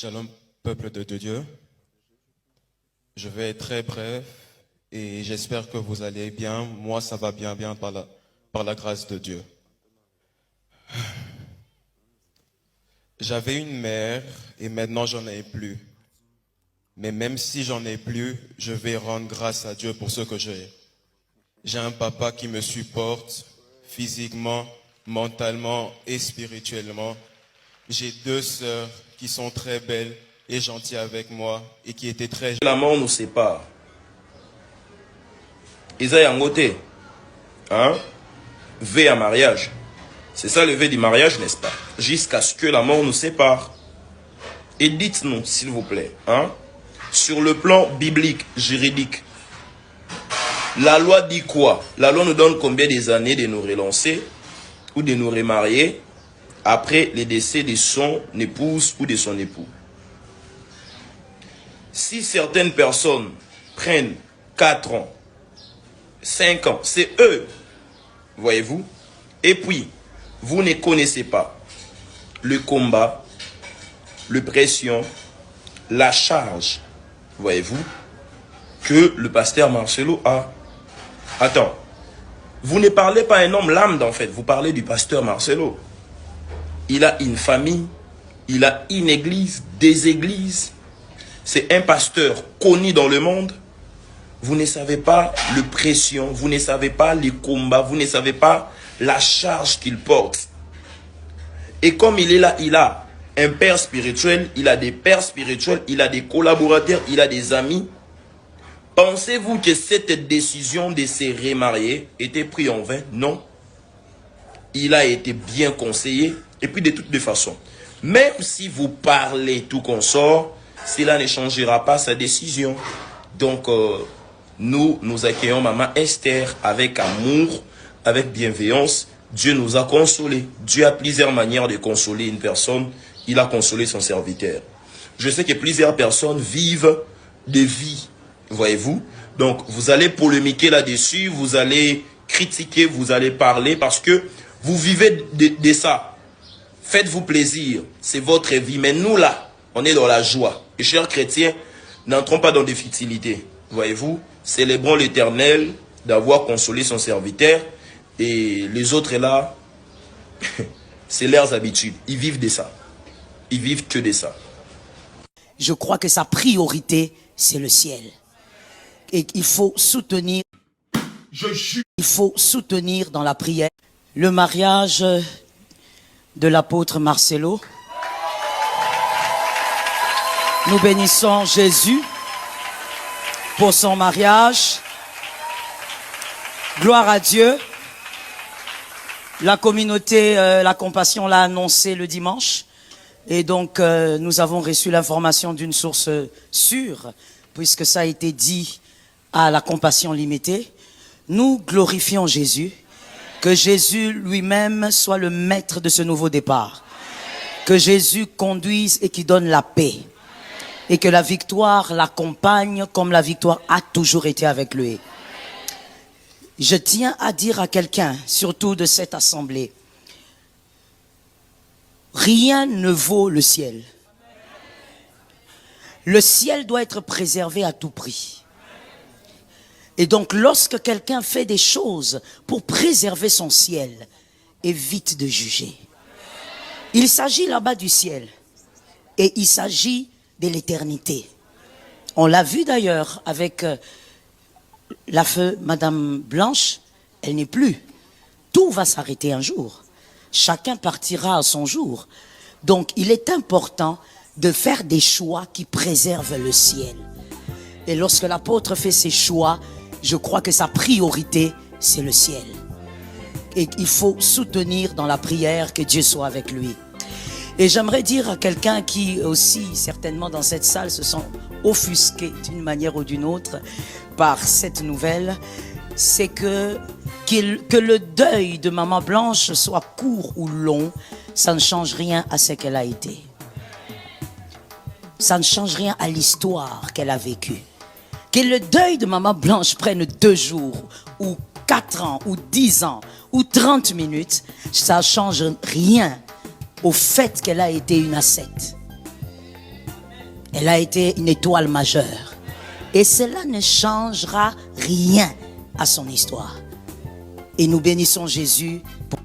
Shalom, peuple de Dieu. Je vais être très bref et j'espère que vous allez bien. Moi, ça va bien par la grâce de Dieu. J'avais une mère et maintenant j'en ai plus. Mais même si j'en ai plus, je vais rendre grâce à Dieu pour ce que j'ai. J'ai un papa qui me supporte physiquement, mentalement et spirituellement. J'ai deux sœurs qui sont très belles et gentilles avec moi et qui étaient très... La mort nous sépare. Isa yangote. Hein? V à mariage. C'est ça le V du mariage, n'est-ce pas? Jusqu'à ce que la mort nous sépare. Et dites-nous, s'il vous plaît, hein? Sur le plan biblique, juridique, la loi dit quoi? La loi nous donne combien des années de nous relancer ou de nous remarier après le décès de son épouse ou de son époux. Si certaines personnes prennent 4 ans, 5 ans, c'est eux, voyez-vous. Et puis, vous ne connaissez pas le combat, la pression, la charge, voyez-vous, que le pasteur Marcelo a. Attends, vous ne parlez pas à un homme lambda en fait, vous parlez du pasteur Marcelo. Il a une famille, il a une église, des églises. C'est un pasteur connu dans le monde. Vous ne savez pas le pression, vous ne savez pas les combats, vous ne savez pas la charge qu'il porte. Et comme il est là, il a un père spirituel, il a des pères spirituels, il a des collaborateurs, il a des amis. Pensez-vous que cette décision de se remarier était prise en vain? Non. Il a été bien conseillé. Et puis de toutes les façons, même si vous parlez tout consort, cela ne changera pas sa décision. Donc, nous accueillons Maman Esther avec amour, avec bienveillance. Dieu nous a consolés. Dieu a plusieurs manières de consoler une personne. Il a consolé son serviteur. Je sais que plusieurs personnes vivent des vies, voyez-vous. Donc, vous allez polémiquer là-dessus, vous allez critiquer, vous allez parler parce que vous vivez de ça. Faites-vous plaisir, c'est votre vie. Mais nous là, on est dans la joie. Et chers chrétiens, n'entrons pas dans des futilités. Voyez-vous, célébrons l'Éternel d'avoir consolé son serviteur. Et les autres là, c'est leurs habitudes. Ils vivent de ça. Ils vivent que de ça. Je crois que sa priorité, c'est le ciel. Et il faut soutenir, dans la prière le mariage de l'apôtre Marcelo. Nous bénissons Jésus pour son mariage. Gloire à Dieu. La communauté, la compassion l'a annoncé le dimanche. Et donc, nous avons reçu l'information d'une source sûre, puisque ça a été dit à la compassion limitée. Nous glorifions Jésus. Que Jésus lui-même soit le maître de ce nouveau départ. Que Jésus conduise et qui donne la paix. Et que la victoire l'accompagne comme la victoire a toujours été avec lui. Je tiens à dire à quelqu'un, surtout de cette assemblée, rien ne vaut le ciel. Le ciel doit être préservé à tout prix. Et donc, lorsque quelqu'un fait des choses pour préserver son ciel, évite de juger. Il s'agit là-bas du ciel. Et il s'agit de l'éternité. On l'a vu d'ailleurs avec la feu Madame Blanche. Elle n'est plus. Tout va s'arrêter un jour. Chacun partira à son jour. Donc, il est important de faire des choix qui préservent le ciel. Et lorsque l'apôtre fait ses choix, je crois que sa priorité, c'est le ciel. Et il faut soutenir dans la prière que Dieu soit avec lui. Et j'aimerais dire à quelqu'un qui aussi, certainement dans cette salle, se sent offusqué d'une manière ou d'une autre par cette nouvelle, c'est que le deuil de Maman Blanche soit court ou long, ça ne change rien à ce qu'elle a été. Ça ne change rien à l'histoire qu'elle a vécue. Que le deuil de Maman Blanche prenne 2 jours, ou 4 ans, ou 10 ans, ou 30 minutes, ça ne change rien au fait qu'elle a été une ascète. Elle a été une étoile majeure. Et cela ne changera rien à son histoire. Et nous bénissons Jésus pour